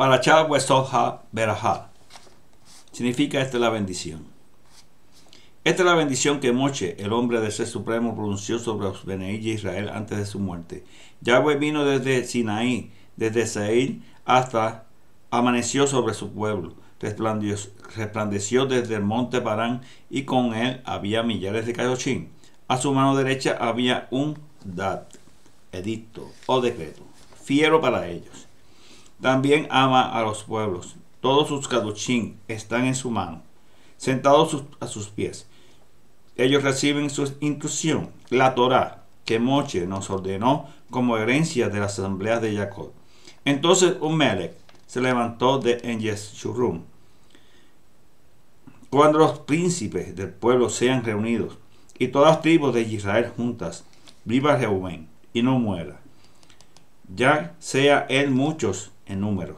Parashá Wesoha Berajá. Significa esta es la bendición. Esta es la bendición que Moshe, el hombre del Ser Supremo, pronunció sobre los Beneí de Israel antes de su muerte. Yahweh vino desde Sinaí, desde Seir hasta amaneció sobre su pueblo. Resplandeció desde el monte Parán y con él había millares de Kadoshim. A su mano derecha había un dat, edicto o decreto, fiero para ellos. También ama a los pueblos. Todos sus Kadoshim están en su mano, sentados a sus pies. Ellos reciben su instrucción, la Torá, que Moshe nos ordenó como herencia de la asamblea de Jacob. Entonces Melech se levantó en Yeshurun. Cuando los príncipes del pueblo sean reunidos y todas las tribus de Israel juntas, viva Reuben y no muera, ya sea él muchos en número.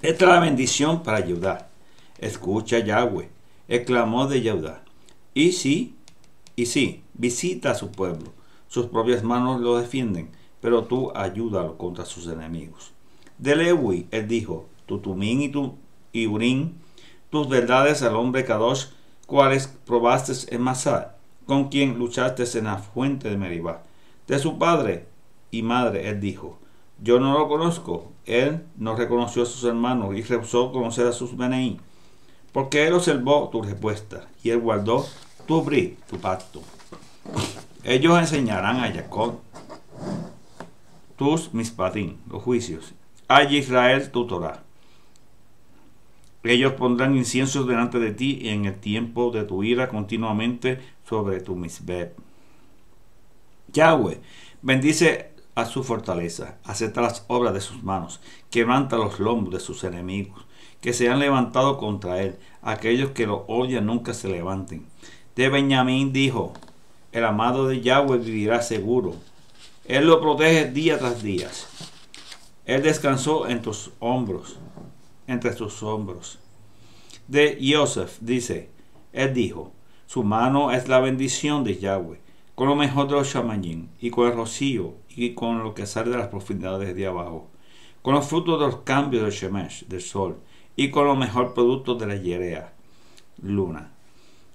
Esta es la bendición para Judá. Escucha Yahweh, el clamor de Judá. Y sí, visita a su pueblo. Sus propias manos lo defienden, pero tú ayúdalo contra sus enemigos. De Lewi, él dijo, tu Tumín y Urín, tus verdades al hombre Kadosh, cuales probaste en Masá, con quien luchaste en la fuente de Meribá. De su padre y madre, él dijo, yo no lo conozco. Él no reconoció a sus hermanos y rehusó conocer a sus Beneí, porque él observó tu respuesta y él guardó tu brit, tu pacto. Ellos enseñarán a Jacob tus mispatim, los juicios, a Israel tu Torah. Ellos pondrán incienso delante de ti en el tiempo de tu ira continuamente sobre tu misbet. Yahweh bendice a su fortaleza, acepta las obras de sus manos, quebranta los lomos de sus enemigos, que se han levantado contra él. Aquellos que lo odian nunca se levanten. De Benjamín dijo, el amado de Yahweh vivirá seguro. Él lo protege día tras día. Él descansó en tus hombros, entre tus hombros. De Yosef dice, él dijo, su mano es la bendición de Yahweh, con lo mejor de los shamayim, y con el rocío, y con lo que sale de las profundidades de abajo, con los frutos de los cambios del Shemesh, del sol, y con los mejores productos de la Yerea, luna,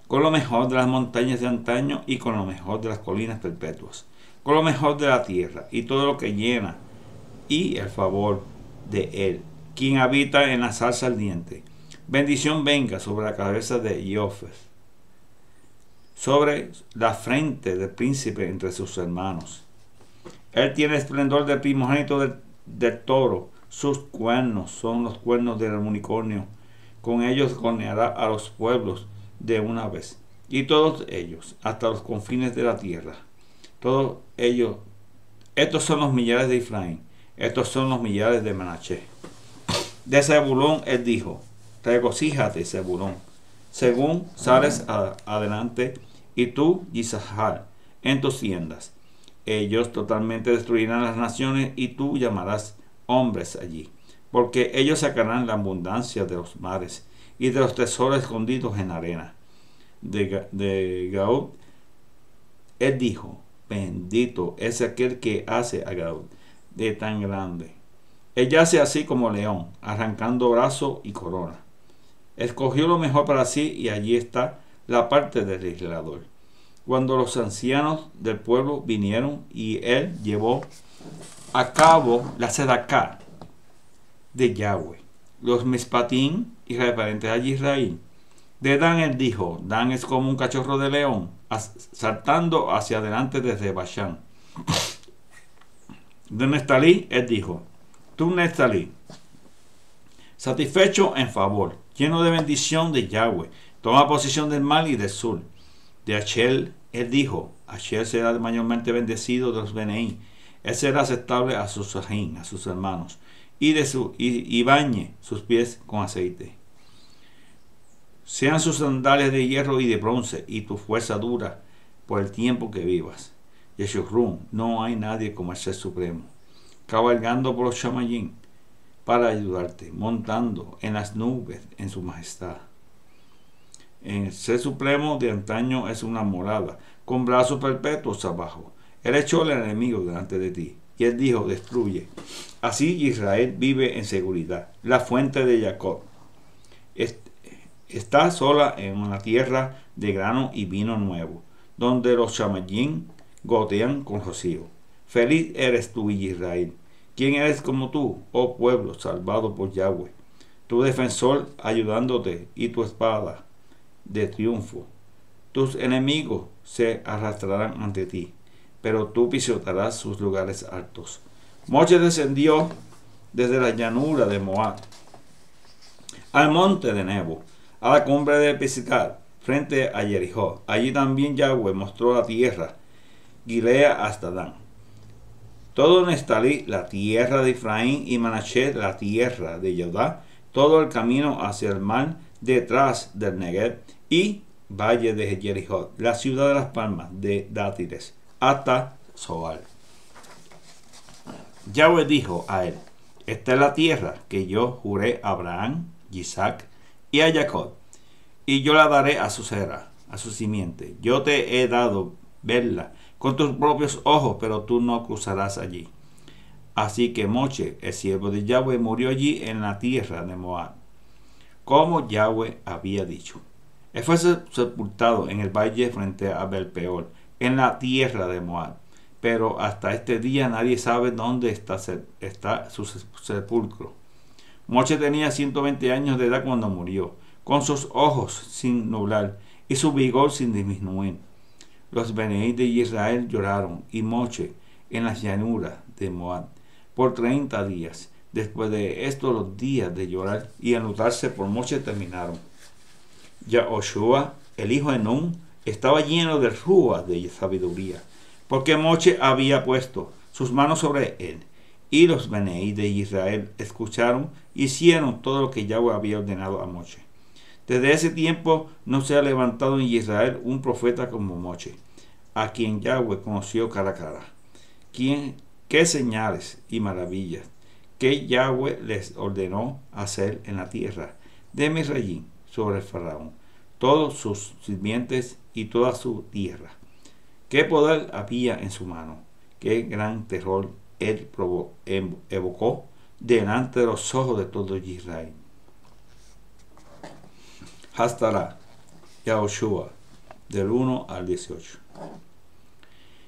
con lo mejor de las montañas de antaño, y con lo mejor de las colinas perpetuas, con lo mejor de la tierra, y todo lo que llena, y el favor de él, quien habita en la salsa ardiente. Bendición venga sobre la cabeza de Yosef, sobre la frente del príncipe entre sus hermanos. Él tiene esplendor del primogénito del toro. Sus cuernos son los cuernos del unicornio. Con ellos corneará a los pueblos de una vez. Y todos ellos, hasta los confines de la tierra. Todos ellos, estos son los millares de Efraín. Estos son los millares de Manaché. De Zebulón él dijo, regocíjate, Zebulón, según sales adelante, y tú, Yisahar, en tus tiendas. Ellos totalmente destruirán las naciones y tú llamarás hombres allí, porque ellos sacarán la abundancia de los mares y de los tesoros escondidos en arena. De Gaud, él dijo, bendito es aquel que hace a Gaud de tan grande. Él yace así como león, arrancando brazo y corona. Escogió lo mejor para sí y allí está la parte del legislador. Cuando los ancianos del pueblo vinieron y él llevó a cabo la sedaká de Yahweh, los mispatim y referentes a Israel. De Dan él dijo, Dan es como un cachorro de león, saltando hacia adelante desde Bashán. De Neftalí él dijo, tú Neftalí, satisfecho en favor, lleno de bendición de Yahweh, toma posición del mal y del sur. De Asher él dijo, Asher será mayormente bendecido de los Beneí, él será aceptable a sus ajín, a sus hermanos, y bañe sus pies con aceite. Sean sus sandalias de hierro y de bronce, y tu fuerza dura por el tiempo que vivas. Yeshurun, no hay nadie como el Ser Supremo, cabalgando por los shamayim para ayudarte, montando en las nubes en su majestad. El Ser Supremo de antaño es una morada, con brazos perpetuos abajo. Él echó al enemigo delante de ti, y él dijo, destruye. Así Israel vive en seguridad. La fuente de Jacob está sola en una tierra de grano y vino nuevo, donde los chamayín gotean con rocío. Feliz eres tú, Israel. ¿Quién eres como tú, oh pueblo salvado por Yahweh? Tu defensor ayudándote y tu espada de triunfo. Tus enemigos se arrastrarán ante ti, pero tú pisotearás sus lugares altos. Moche descendió desde la llanura de Moab al monte de Nebo, a la cumbre de Pisgah, frente a Jericó. Allí también Yahweh mostró la tierra, Gilea hasta Dan. Todo Nestalí, la tierra de Efraín, y Manasés, la tierra de Judá, todo el camino hacia el mar detrás del Negev y valle de Jericó, la ciudad de las palmas de dátiles, hasta Zoar. Yahweh dijo a él: esta es la tierra que yo juré a Abraham, Isaac y a Jacob, y yo la daré a su simiente. Yo te he dado verla con tus propios ojos, pero tú no cruzarás allí. Así que Moche, el siervo de Yahweh, murió allí en la tierra de Moab, como Yahweh había dicho. Él fue sepultado en el valle frente a Belpeor, en la tierra de Moab. Pero hasta este día nadie sabe dónde está su sepulcro. Moche tenía 120 años de edad cuando murió, con sus ojos sin nublar y su vigor sin disminuir. Los Beneí de Israel lloraron, y Moche en las llanuras de Moab, por 30 días. Después de esto, los días de llorar y enlutarse por Moche terminaron. Yahoshua, el hijo de Nun, estaba lleno de rúa de sabiduría, porque Moche había puesto sus manos sobre él. Y los Beneí de Israel escucharon, hicieron todo lo que Yahweh había ordenado a Moche. Desde ese tiempo no se ha levantado en Israel un profeta como Moche, a quien Yahweh conoció cara a cara. ¿Qué señales y maravillas que Yahweh les ordenó hacer en la tierra de Misraim sobre el faraón, todos sus sirvientes y toda su tierra? ¿Qué poder había en su mano? ¿Qué gran terror él evocó delante de los ojos de todo Israel? Hasta Yahoshua, del 1 al 18.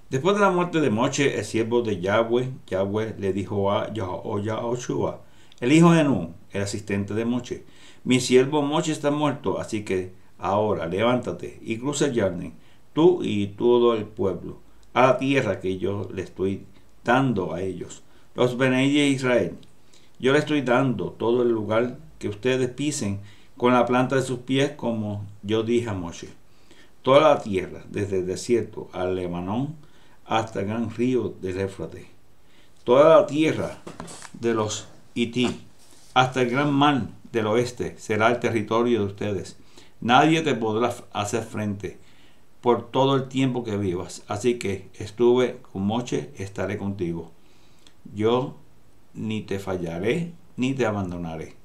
Después de la muerte de Moche, el siervo de Yahweh, Yahweh le dijo a Yahoshua, el hijo de Nun, el asistente de Moche: mi siervo Moche está muerto, así que ahora levántate y cruza el Jordán, tú y todo el pueblo, a la tierra que yo le estoy dando a ellos, los Beneí de Israel. Yo le estoy dando todo el lugar que ustedes pisen con la planta de sus pies, como yo dije a Moche. Toda la tierra, desde el desierto al Lebanón hasta el gran río del Éufrates. Toda la tierra de los Hití hasta el gran mar del oeste será el territorio de ustedes. Nadie te podrá hacer frente por todo el tiempo que vivas. Así que estuve con Moche, estaré contigo. Yo ni te fallaré ni te abandonaré.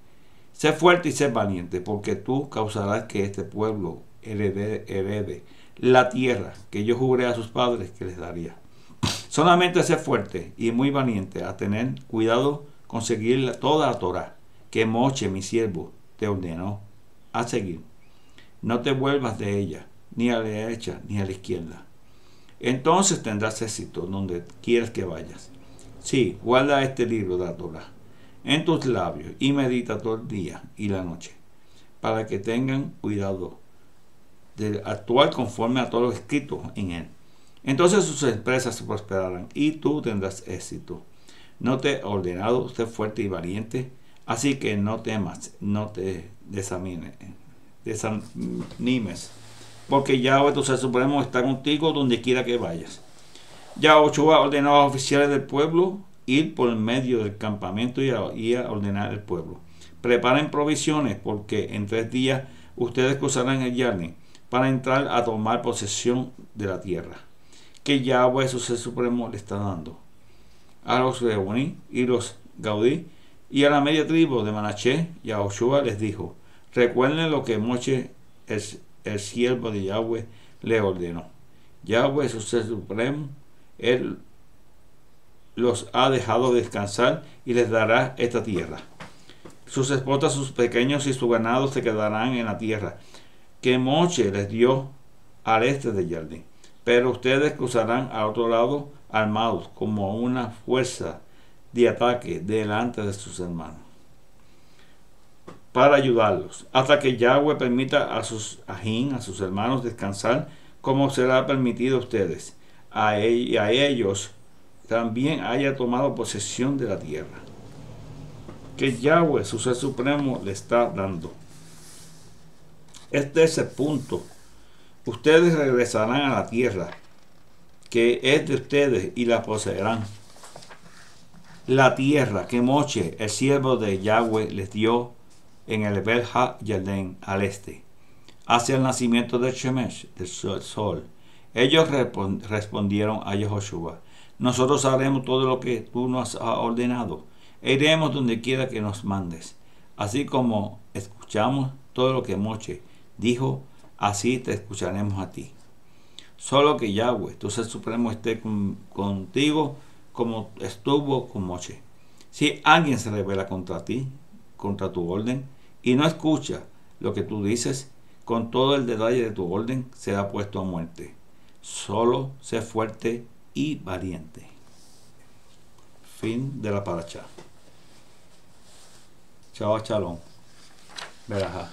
Sé fuerte y sé valiente, porque tú causarás que este pueblo herede la tierra que yo juré a sus padres que les daría. Solamente sé fuerte y muy valiente, a tener cuidado con seguir toda la Torá que Moche, mi siervo, te ordenó a seguir. No te vuelvas de ella, ni a la derecha ni a la izquierda. Entonces tendrás éxito donde quieras que vayas. Sí, guarda este libro de la Torá en tus labios y medita todo el día y la noche, para que tengan cuidado de actuar conforme a todo lo escrito en él. Entonces sus empresas se prosperarán y tú tendrás éxito. No te he ordenado ser fuerte y valiente, así que no temas, no te desanimes, porque Yahweh tu Ser Supremo está contigo donde quiera que vayas. Yahoshua ordenó a los oficiales del pueblo ir por el medio del campamento y a ordenar al pueblo: preparen provisiones, porque en 3 días ustedes cruzarán el Jordán para entrar a tomar posesión de la tierra que Yahweh su Ser Supremo le está dando. A los Reuní y los Gaudí y a la media tribu de Manasés, Yahoshua les dijo: recuerden lo que Moche, el siervo de Yahweh, le ordenó. Yahweh su Ser Supremo, él los ha dejado descansar y les dará esta tierra. Sus esposas, sus pequeños y su ganado se quedarán en la tierra que Moche les dio al este del Jordán. Pero ustedes cruzarán al otro lado armados como una fuerza de ataque delante de sus hermanos para ayudarlos, hasta que Yahweh permita a sus hermanos descansar, como será permitido a ustedes. A ellos también haya tomado posesión de la tierra que Yahweh, su ser supremo, le está dando. Este es el punto. Ustedes regresarán a la tierra que es de ustedes y la poseerán. La tierra que Moche, el siervo de Yahweh, les dio en el Bel Ha-Jardén al este, hacia el nacimiento del Shemesh, del sol. Ellos respondieron a Yehoshua: nosotros haremos todo lo que tú nos has ordenado, e iremos donde quiera que nos mandes. Así como escuchamos todo lo que Moche dijo, así te escucharemos a ti. Solo que Yahweh, tu ser supremo, esté contigo como estuvo con Moche. Si alguien se rebela contra ti, contra tu orden, y no escucha lo que tú dices, con todo el detalle de tu orden será puesto a muerte. Solo sé fuerte y valiente. Fin de la paracha. Chao, shalom. Verajá.